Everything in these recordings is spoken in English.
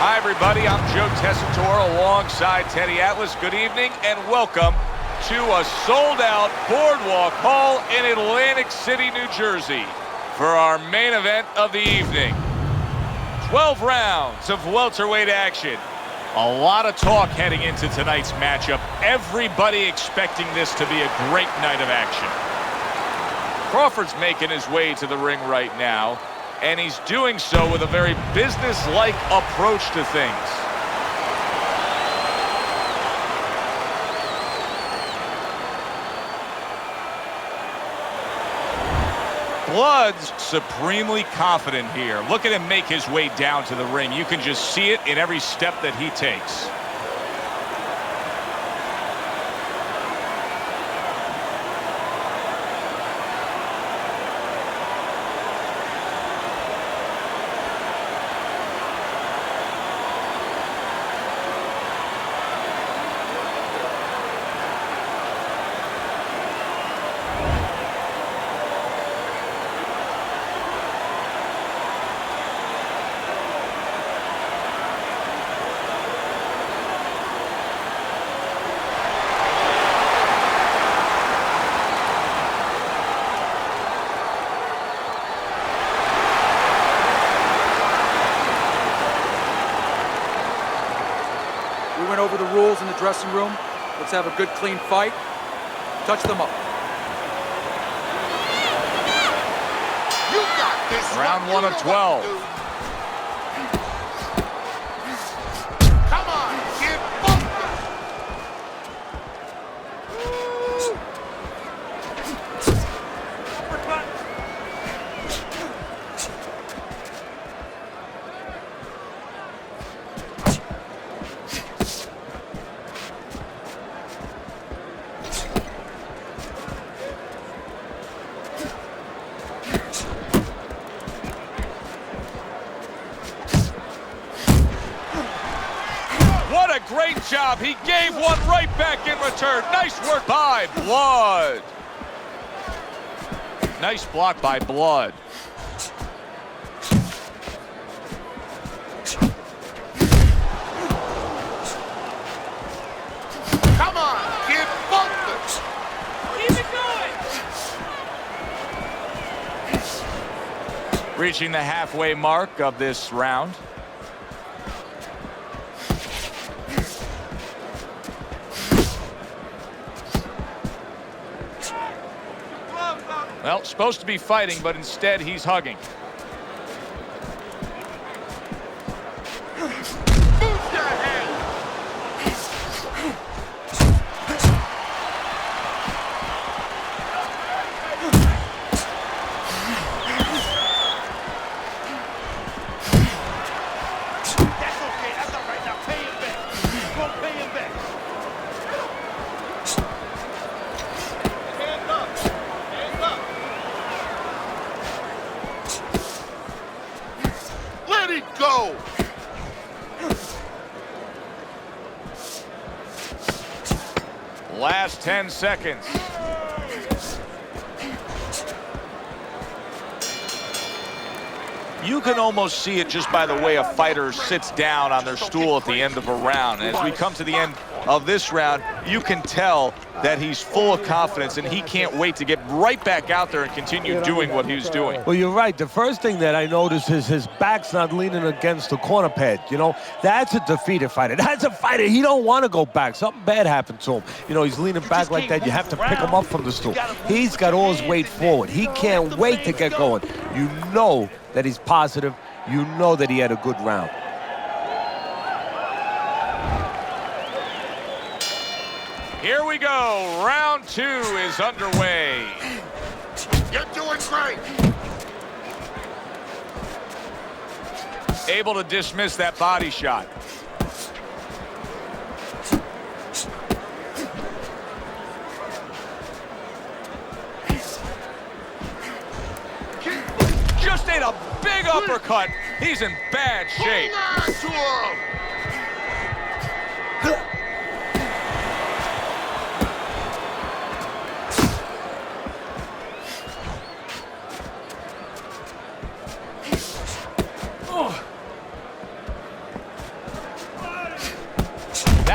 Hi, everybody. I'm Joe Tessitore alongside Teddy Atlas. Good evening and welcome to a sold-out Boardwalk Hall in Atlantic City, New Jersey for our main event of the evening. 12 rounds of welterweight action. A lot of talk heading into tonight's matchup. Everybody expecting this to be a great night of action. Crawford's making his way to the ring right now, and he's doing so with a very business-like approach to things. Blood's supremely confident here. Look at him make his way down to the ring. You can just see it in every step that he takes. We went over the rules in the dressing room. Let's have a good, clean fight. Touch them up. You got this. Round 1 of 12. Come on, give both. What a great job. He gave one right back in return. Nice work by Blood. Nice block by Blood. Come on, give both. Keep it going. Reaching the halfway mark of this round. Well, supposed to be fighting, but instead he's hugging. Move your head. That's okay. That's all right. Now pay him back. Go pay him back. Hands up. Hands up. Let it go. Last 10 seconds. You can almost see it just by the way a fighter sits down on their stool at the end of a round. And as we come to the end of this round, you can tell that he's full of confidence and he can't wait to get right back out there and continue doing what he's doing. Well, you're right. The first thing that I noticed is his back's not leaning against the corner pad. You know, that's a defeated fighter. That's a fighter. He don't want to go back. Something bad happened to him. You know, he's leaning back like that. You have to pick him up from the stool. He's got all his weight forward. He can't wait to get going. You know that he's positive. You know that he had a good round. Here we go. Round 2 is underway. You're doing great. Able to dismiss that body shot. Just ate a big uppercut. He's in bad shape. Hold on to him.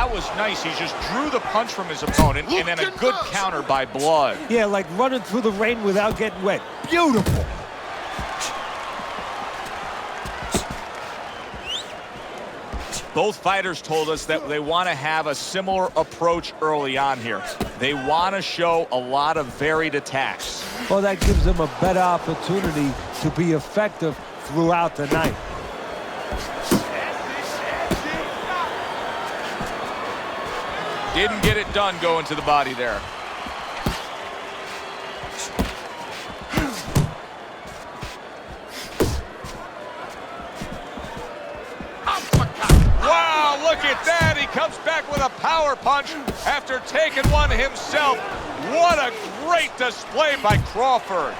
that was nice. He just drew the punch from his opponent, and then a good counter by Blood. Yeah, like running through the rain without getting wet. Beautiful. Both fighters told us that they want to have a similar approach early on here. They want to show a lot of varied attacks. Well, that gives them a better opportunity to be effective throughout the night. Didn't get it done going to the body there. Wow, look at that. He comes back with a power punch after taking one himself. What a great display by Crawford.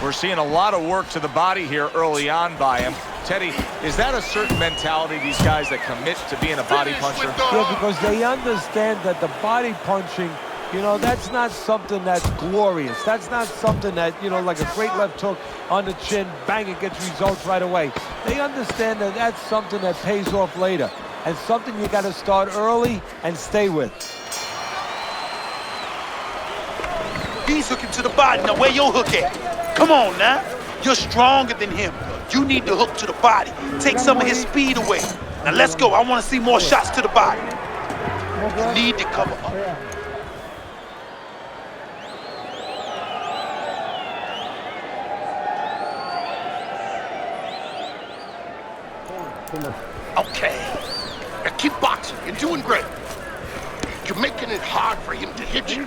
We're seeing a lot of work to the body here early on by him. Teddy, is that a certain mentality, these guys that commit to being a body puncher? Yeah, because they understand that the body punching, you know, that's not something that's glorious. That's not something that, you know, like a great left hook on the chin, bang, it gets results right away. They understand that that's something that pays off later, and something you got to start early and stay with. He's hooking to the body. Now where your hook at? Come on now. You're stronger than him. You need to hook to the body. Take some of his speed away. Now let's go. I want to see more shots to the body. You need to cover up. Okay. Now keep boxing. You're doing great. You're making it hard for him to hit you.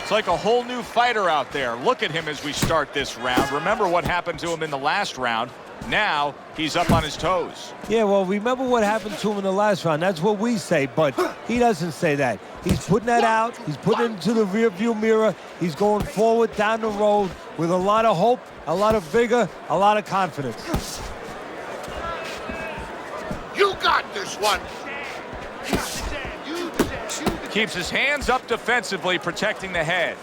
It's like a whole new fighter out there. Look at him as we start this round. Remember what happened to him in the last round. Now he's up on his toes. Yeah, well, remember what happened to him in the last round. That's what we say, but he doesn't say that. He's putting that out. He's putting it into the rearview mirror. He's going forward down the road with a lot of hope, a lot of vigor, a lot of confidence. You got this one. Keeps his hands up defensively, protecting the head.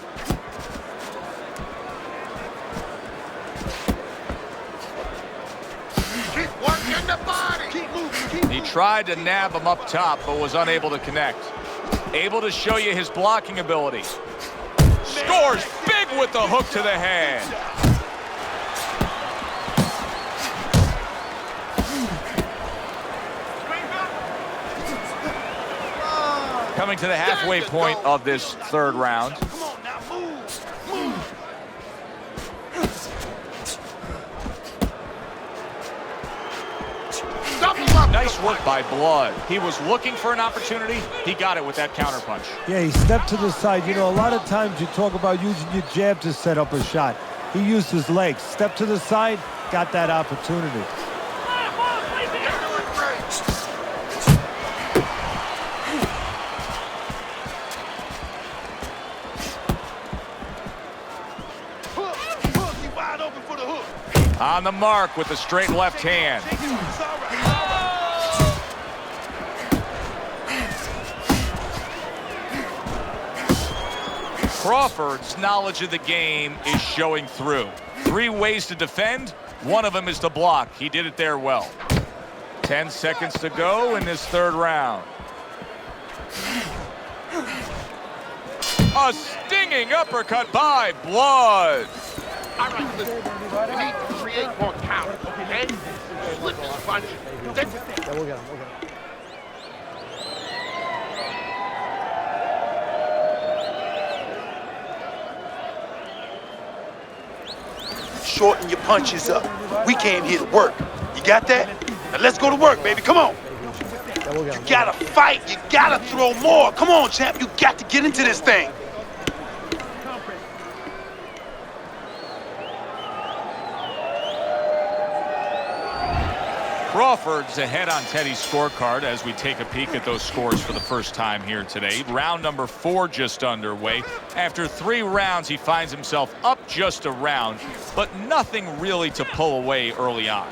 Keep working the body. Keep moving. He tried to nab him up top, but was unable to connect. Able to show you his blocking ability. Scores big with the hook to the head. Coming to the halfway point of this third round. Come on now, move. Double up. Nice work by Blood. He was looking for an opportunity. He got it with that counter punch. Yeah, he stepped to the side. You know, a lot of times you talk about using your jab to set up a shot. He used his legs. Stepped to the side, got that opportunity. You're doing great. Hook, he wide open for the hook. On the mark with the straight left hand. It's all right. Crawford's knowledge of the game is showing through. 3 ways to defend. One of them is to block. He did it there well. 10 seconds to go in this third round. A stinging uppercut by Blood. All right, listen. You need to create more count, okay? Slip his punch. Then Shorten your punches up. We came here to work. You got that? Now let's go to work, baby. Come on. You gotta fight. You gotta throw more. Come on, champ. You got to get into this thing. Crawford's ahead on Teddy's scorecard as we take a peek at those scores for the first time here today. Round number 4 just underway. After 3 rounds, he finds himself up just a round, but nothing really to pull away early on.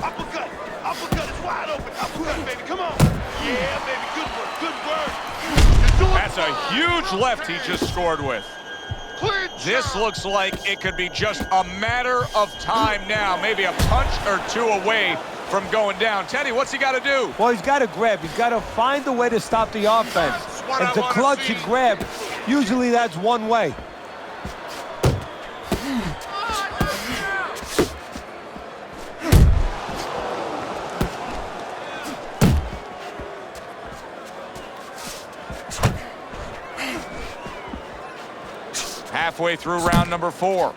Uppercut. Uppercut is wide open. Uppercut, baby. Come on. Yeah, baby. Good work. Good work. That's a a huge left he just scored with. Clear This job. looks like it could be just a matter of time now. Maybe a punch or two away from going down. Teddy, what's he got to do? Well, he's got to grab. He's got to find a way to stop the offense. what And I to wanna clutch see. and grab, usually that's one way. Halfway through round number 4.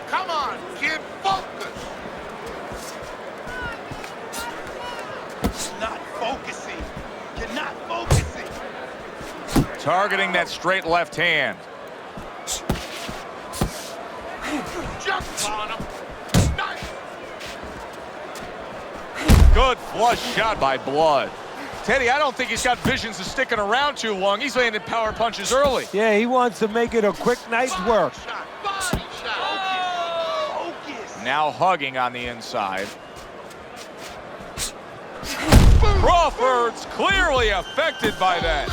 Come on, kid, focus. Not focusing. You're not focusing. Targeting that straight left hand. Jump on him. Nice. Good flush shot by Blood. Teddy, I don't think he's got visions of sticking around too long. He's landing power punches early. Yeah, he wants to make it a quick night's work. Shot, body shot. Focus. Now hugging on the inside. Crawford's clearly affected by that.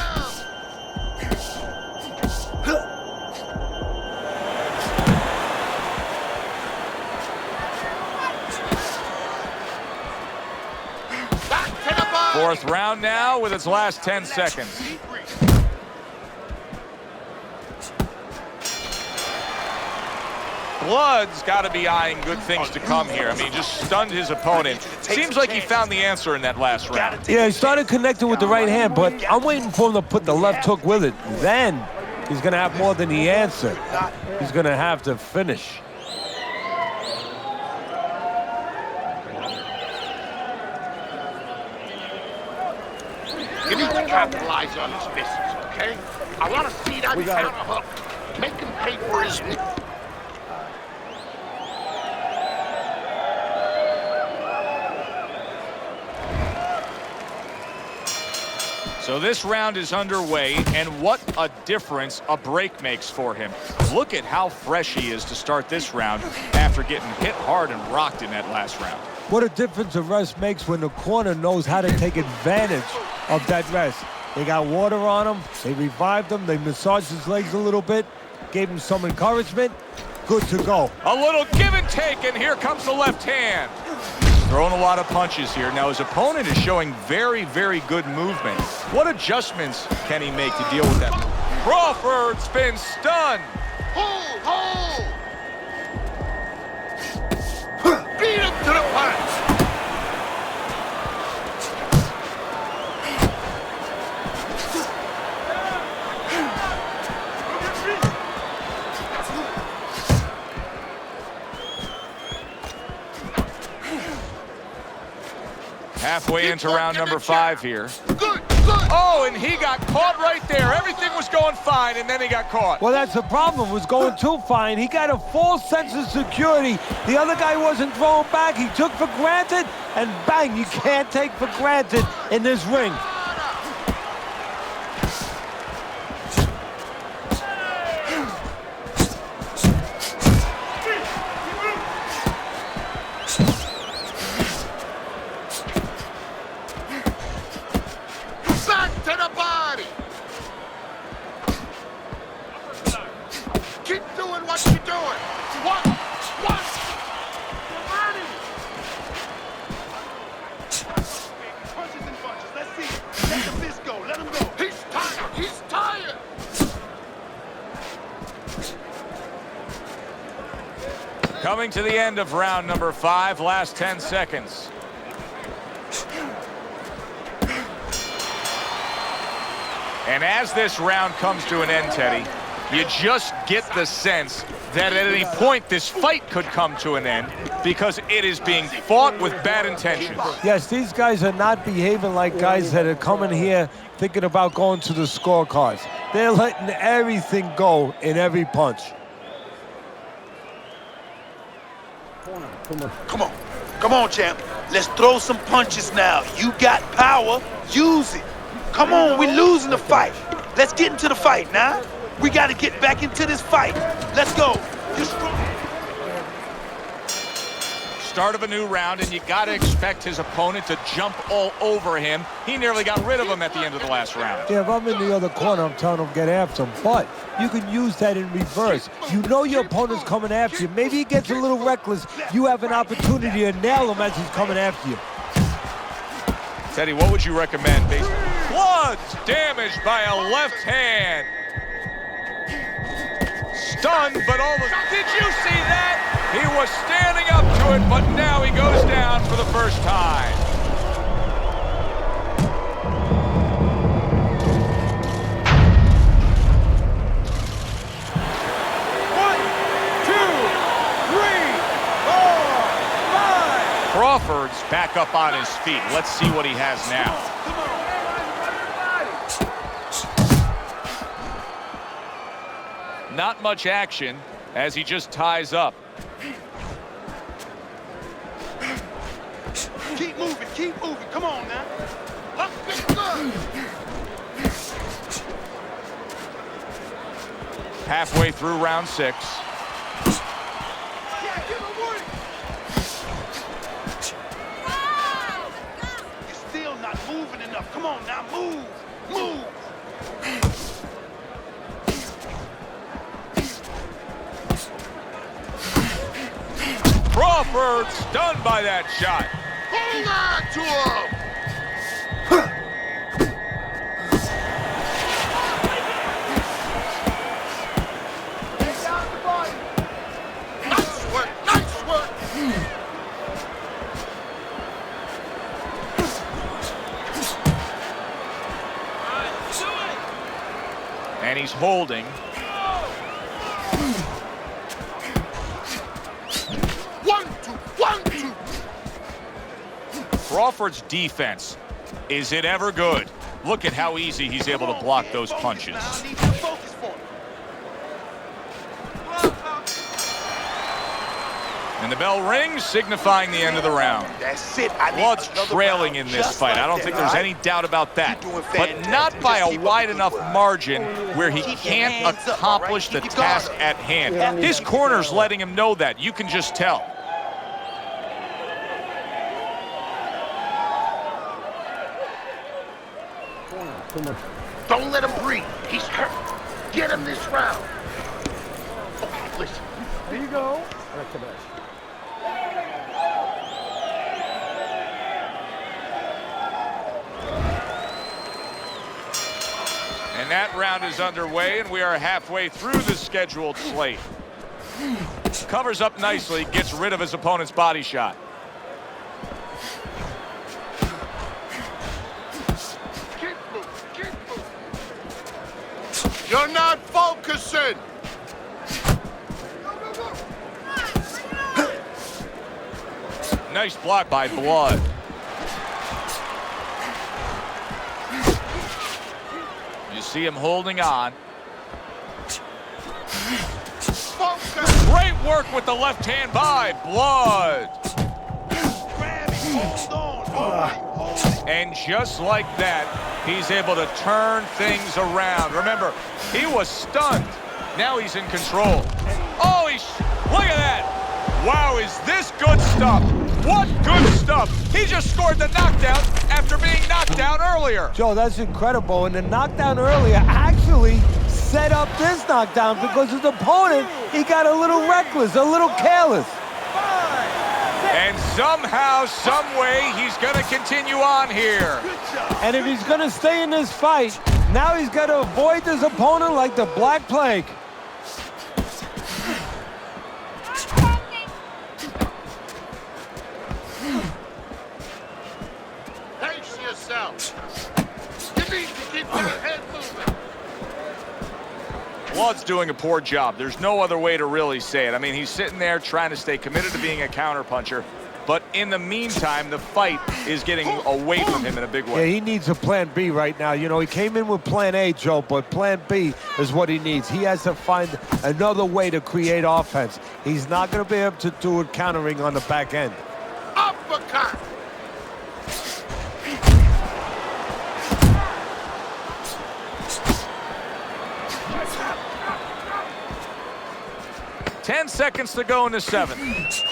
Back to the body. 4th round now with its last 10 seconds. Blood's got to be eyeing good things to come here. I mean, he just stunned his opponent. Seems like he found the answer in that last round. Yeah, he started connecting with the right hand, but I'm waiting for him to put the left hook with it. Then he's going to have more than the answer. He's going to have to finish. You need to capitalize on his misses, okay? I want to see that counter hook. Make him pay for his... So this round is underway, and what a difference a break makes for him. Look at how fresh he is to start this round after getting hit hard and rocked in that last round. What a difference a rest makes when the corner knows how to take advantage of that rest. They got water on him, they revived him, they massaged his legs a little bit, gave him some encouragement. Good to go. A little give and take, and here comes the left hand. Throwing a lot of punches here. Now his opponent is showing very, very good movement. What adjustments can he make to deal with that? Crawford's been stunned. Hold, hold! Beat him to the punch! Halfway into round number 5 here. Good, good! Oh, and he got caught right there. Everything was going fine, and then he got caught. Well, that's the problem. It was going too fine. He got a false sense of security. The other guy wasn't throwing back. He took for granted, and bang, you can't take for granted in this ring. Back to the body! Keep doing what you're doing! One! Punches and bunches. Let's see it. Let the fist go. Let him go. He's tired! He's tired! Coming to the end of round number 5, last 10 seconds. And as this round comes to an end, Teddy, you just get the sense that at any point this fight could come to an end because it is being fought with bad intentions. Yes, these guys are not behaving like guys that are coming here thinking about going to the scorecards. They're letting everything go in every punch. Come on. Come on, champ. Let's throw some punches now. You got power. Use it. Come on, we're losing the fight. Let's get into the fight now. We got to get back into this fight. Let's go. You're strong. start of a new round, and you got to expect his opponent to jump all over him. He nearly got rid of him at the end of the last round. Yeah, if I'm in the other corner, I'm telling him get after him. But you can use that in reverse. You know your opponent's coming after you. Maybe he gets a little reckless. You have an opportunity to nail him as he's coming after you. Teddy, what would you recommend? Blood damaged by a left hand. Stunned, but did you see that? He was standing up to it, but now he goes down for the first time. Crawford's back up on his feet. Let's see what he has now. Not much action as he just ties up. Keep moving, come on now. Let's get good. Halfway through round 6. You're still not moving enough. Come on now, move. Crawford stunned by that shot. Hold on to him. Nice work, nice work. And he's holding. One, two. Crawford's defense, is it ever good? Look at how easy he's able to block those punches. And the bell rings, signifying the end of the round. That's it. Blood's trailing in this fight. I don't think there's any doubt about that. But not by a wide enough margin where he can't accomplish the task at hand. His corner's letting him know that. You can just tell. Don't let him breathe. He's hurt. Get him this round. Okay, listen. There you go. And that round is underway, and we are halfway through the scheduled slate. Covers up nicely, gets rid of his opponent's body shot. Keep moving. You're not focusing. Nice block by Blood. You see him holding on. Focus. Great work with the left hand by Blood. And just like that, he's able to turn things around. Remember, he was stunned. Now he's in control. Oh, look at that. Wow, is this good stuff? What good stuff. He just scored the knockdown after being knocked down earlier. Joe, that's incredible. And the knockdown earlier actually set up this knockdown because his opponent, he got a little reckless, a little careless. And somehow, some way, he's going to continue on here. And if he's going to stay in this fight, now he's got to avoid this opponent like the Black Plague. Pace yourself. You need to keep your head moving. Blood's doing a poor job. There's no other way to really say it. I mean, he's sitting there trying to stay committed to being a counterpuncher. But in the meantime, the fight is getting away from him in a big way. Yeah, he needs a plan B right now. You know, he came in with plan A, Joe, but plan B is what he needs. He has to find another way to create offense. He's not going to be able to do it countering on the back end. Uppercut. Ten seconds to go in the 7th.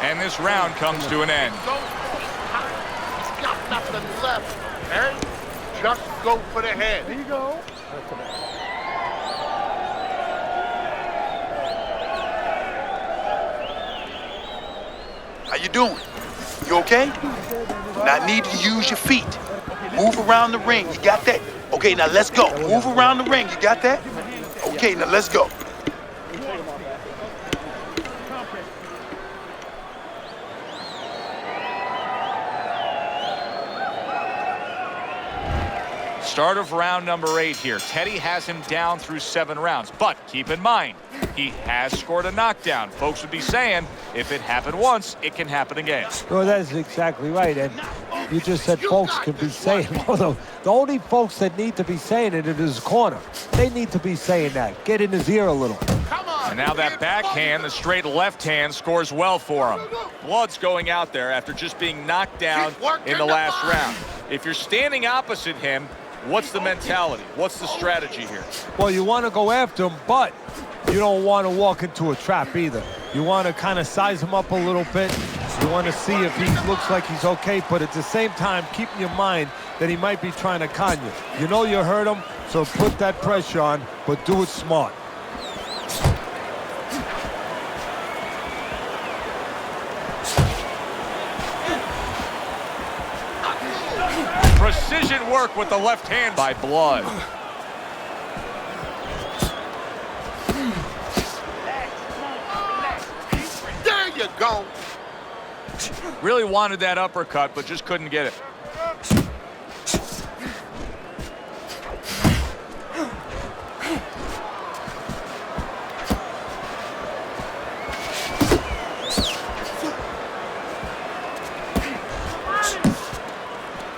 And this round comes to an end. So he's got nothing left, okay? Just go for the head. There you go. How you doing? You okay? Now I need you to use your feet. Move around the ring. You got that? Okay, now let's go. Move around the ring. You got that? Okay, now let's go. Start of round number 8 here. Teddy has him down through 7 rounds. But keep in mind, he has scored a knockdown. Folks would be saying, if it happened once, it can happen again. Well, that's exactly right. And you just said folks can be saying, well, the only folks that need to be saying it in his corner. They need to be saying that. Get in his ear a little. And now that backhand, the straight left hand, scores well for him. Blood's going out there after just being knocked down in the last round. If you're standing opposite him, what's the mentality? What's the strategy here? Well, you want to go after him, but you don't want to walk into a trap either. You want to kind of size him up a little bit. You want to see if he looks like he's okay, but at the same time, keep in your mind that he might be trying to con you. You know you hurt him, so put that pressure on, but do it smart. Precision work with the left hand by Blood. There you go. Really wanted that uppercut, but just couldn't get it.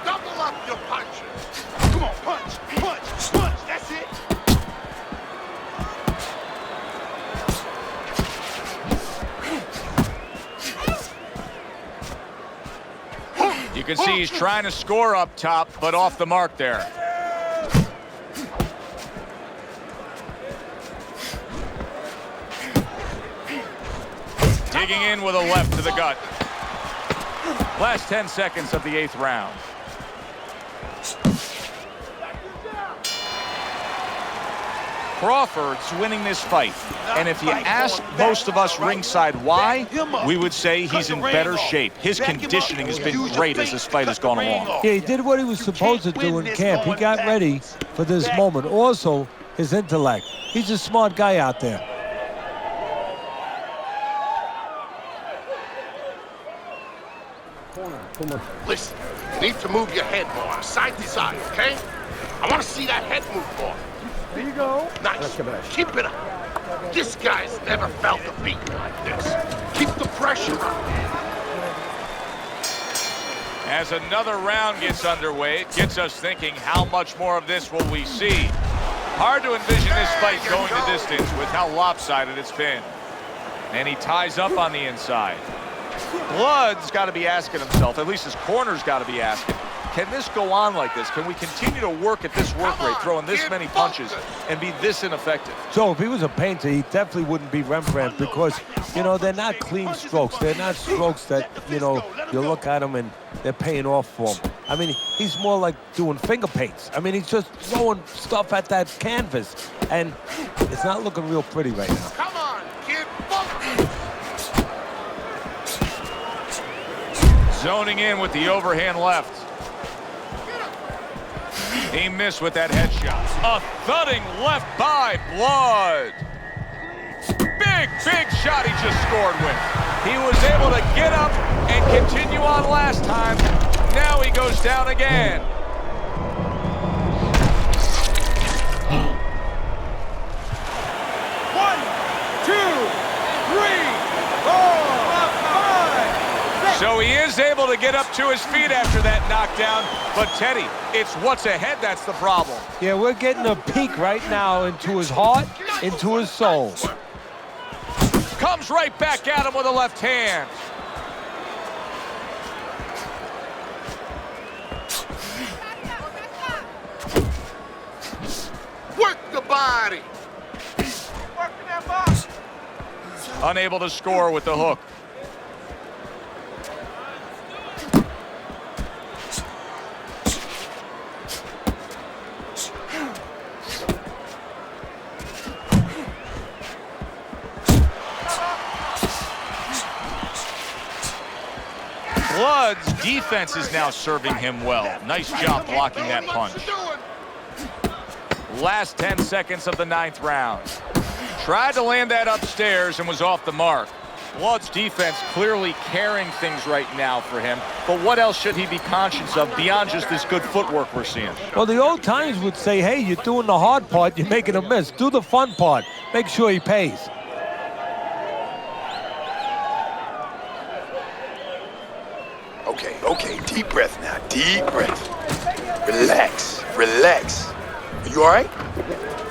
Double up your punches. Come on, punch, punch, punch. That's it. You can see he's trying to score up top, but off the mark there. Digging in with a left to the gut. Last 10 seconds of the 8th round. Crawford's winning this fight. And if you ask most of us ringside why, we would say he's in better shape. His conditioning has been great as this fight has gone along. Yeah, he did what he was supposed to do in camp. He got ready for this moment. Also, his intellect. He's a smart guy out there. Listen, you need to move your head more, side to side, okay? I want to see that head move more. There you go. Nice. Keep it up. This guy's never felt a beat like this. Keep the pressure on. As another round gets underway, it gets us thinking, how much more of this will we see? Hard to envision this fight going the distance with how lopsided it's been. And he ties up on the inside. Blood's got to be asking himself, at least his corner's got to be asking, can this go on like this? Can we continue to work at this work rate, throwing this many punches, and be this ineffective? So if he was a painter, he definitely wouldn't be Rembrandt because, you know, they're not clean strokes. They're not strokes that, you know, you look at them and they're paying off for him. I mean, he's more like doing finger paints. I mean, he's just throwing stuff at that canvas, and it's not looking real pretty right now. Come on, kid. Focus. Zoning in with the overhand left. He missed with that headshot. A thudding left by Blood. Big, big shot he just scored with. He was able to get up and continue on last time. Now he goes down again. One, two, three, four, five, six. So he is able to get up to his feet after that knockdown. But Teddy, it's what's ahead that's the problem. Yeah, we're getting a peek right now into his heart, into his soul. Comes right back at him with a left hand. Work the body. Unable to score with the hook. Blood's defense is now serving him well. Nice job blocking that punch. Last 10 seconds of the 9th round. Tried to land that upstairs and was off the mark. Blood's defense clearly carrying things right now for him, but what else should he be conscious of beyond just this good footwork we're seeing? Well, the old times would say, hey, you're doing the hard part, you're making a miss. Do the fun part. Make sure he pays. Okay, deep breath now, deep breath. Relax. Are you all right?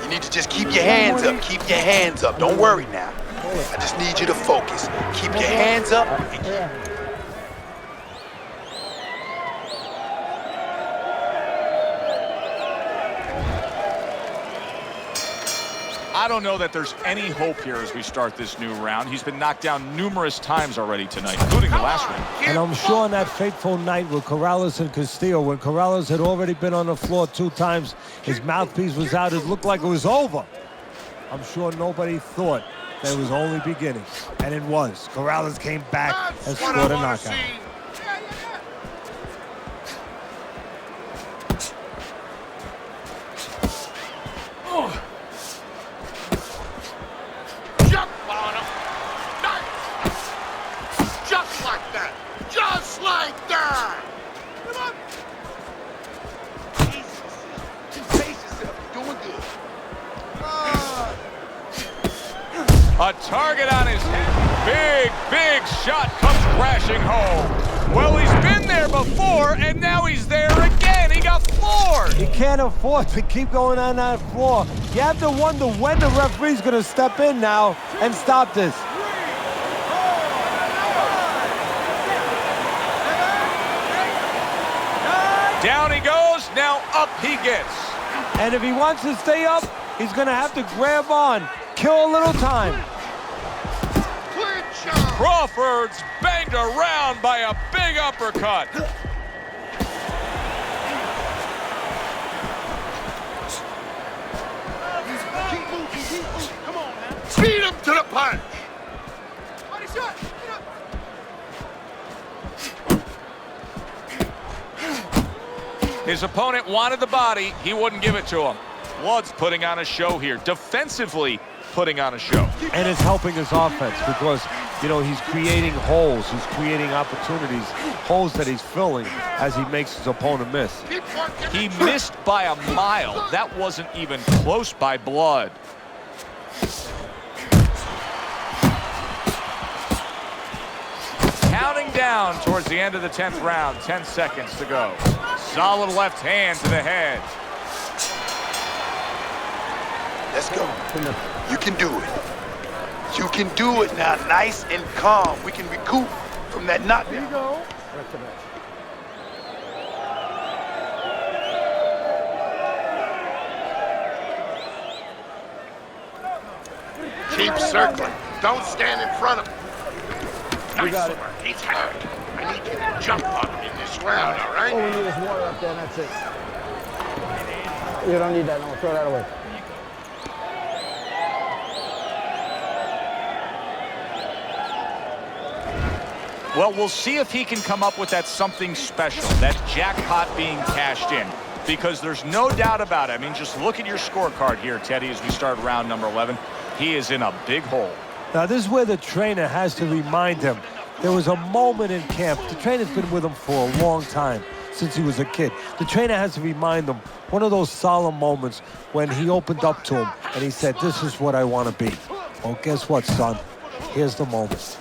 You need to just keep your hands up, Don't worry now. I just need you to focus. Keep your hands up. I don't know that there's any hope here as we start this new round. He's been knocked down numerous times already tonight, including the last round. And I'm sure on that fateful night with Corrales and Castillo, when Corrales had already been on the floor 2 times, his mouthpiece was out, it looked like it was over. I'm sure nobody thought that it was only beginning, and it was. Corrales came back and scored a knockout. Jump on him. Nice. Just like that. Just like that. Come on. Just pace yourself. You're doing good. A target on his head. Big shot comes crashing home. Well, he's been there before, and now he's there again. He got floored. He can't afford to keep going on that floor. You have to wonder when the referee's going to step in now and stop this. Down he goes, now up he gets. And if he wants to stay up, he's going to have to grab on, kill a little time. Crawford's banged around by a big uppercut. Keep moving. Come on now. Beat him to the punch. Body shot. His opponent wanted the body. He wouldn't give it to him. Blood's putting on a show here. Defensively putting on a show. And it's helping his offense because, you know, he's creating holes. He's creating opportunities, holes that he's filling as he makes his opponent miss. He missed by a mile. That wasn't even close by Blood. Counting down towards the end of the 10th round. 10 seconds to go. Solid left hand to the head. Let's go. You can do it. You can do it now, nice and calm. We can recoup from that knockdown. Here you go. Keep circling. Don't stand in front of him. Nice work. He's hurt. I need you to jump on him in this round, all right? All we need is water up there, and that's it. You don't need that, no. Throw that away. Well, we'll see if he can come up with that something special, that jackpot being cashed in, because there's no doubt about it. I mean, just look at your scorecard here, Teddy, as we start round number 11. He is in a big hole. Now, this is where the trainer has to remind him. There was a moment in camp. The trainer's been with him for a long time, since he was a kid. The trainer has to remind him one of those solemn moments when he opened up to him and he said, this is what I want to be. Well, guess what, son? Here's the moment.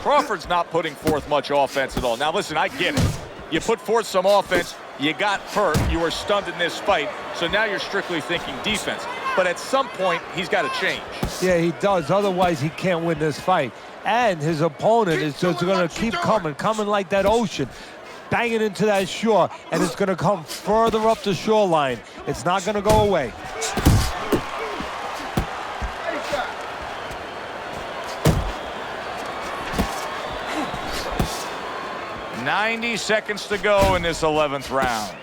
Crawford's not putting forth much offense at all. Now, listen, I get it. You put forth some offense, you got hurt, you were stunned in this fight, so now you're strictly thinking defense. But at some point, he's got to change. Yeah, he does. Otherwise, he can't win this fight. And his opponent is just going to keep coming like that ocean, banging into that shore, and it's going to come further up the shoreline. It's not going to go away. "90 seconds to go in this 11th round.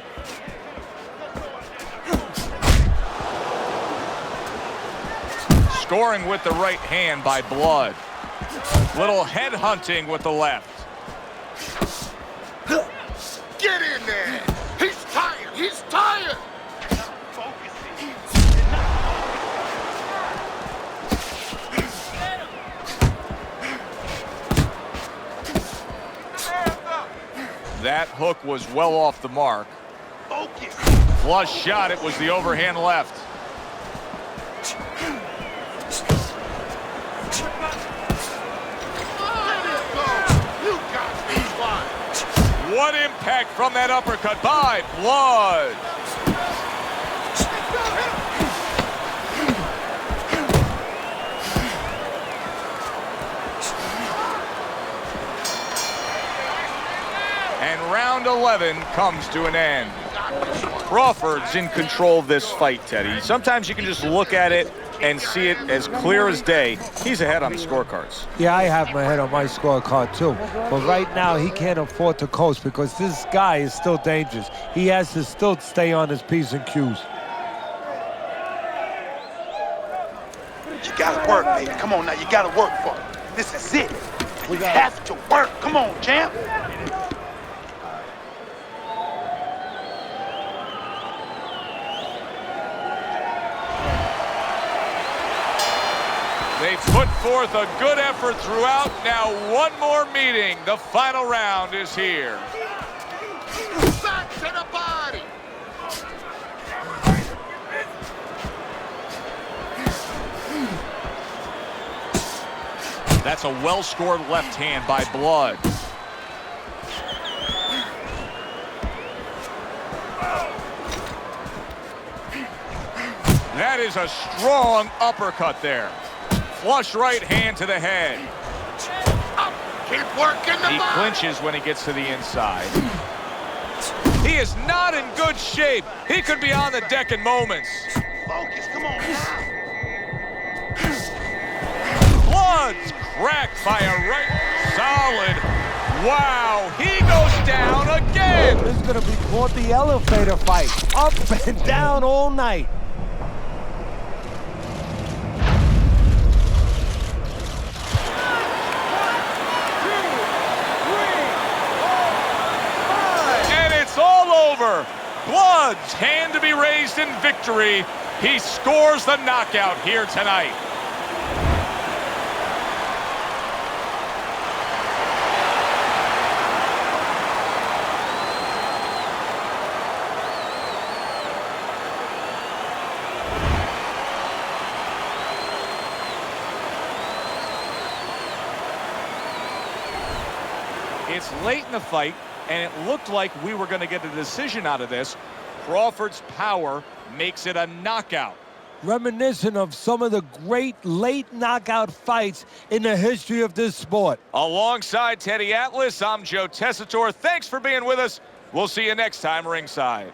Scoring with the right hand by Blood. Little head hunting with the left. Get in there! He's tired! He's tired! That hook was well off the mark. Focus. Flush shot, it was the overhand left. What impact from that uppercut by Blood. And round 11 comes to an end. Crawford's in control of this fight, Teddy. Sometimes you can just look at it and see it as clear as day. He's ahead on the scorecards. Yeah, I have my head on my scorecard too. But right now, he can't afford to coast because this guy is still dangerous. He has to still stay on his P's and Q's. You gotta work, baby. Come on now, you gotta work for it. This is it. You have to work. Come on, champ. They put forth a good effort throughout. Now one more meeting. The final round is here. Back to the body. That's a well-scored left hand by Blood. That is a strong uppercut there. Flush right hand to the head. Up. Keep working the He body. clinches when he gets to the inside. He is not in good shape. He could be on the deck in moments. Focus. Come on now. Blood's cracked by a right. Solid. Wow, he goes down again. This is going to be called the elevator fight. Up and down all night. Over. Blood's hand to be raised in victory. He scores the knockout here tonight. It's late in the fight, and it looked like we were going to get a decision out of this. Crawford's power makes it a knockout. Reminiscent of some of the great late knockout fights in the history of this sport. Alongside Teddy Atlas, I'm Joe Tessitore. Thanks for being with us. We'll see you next time ringside.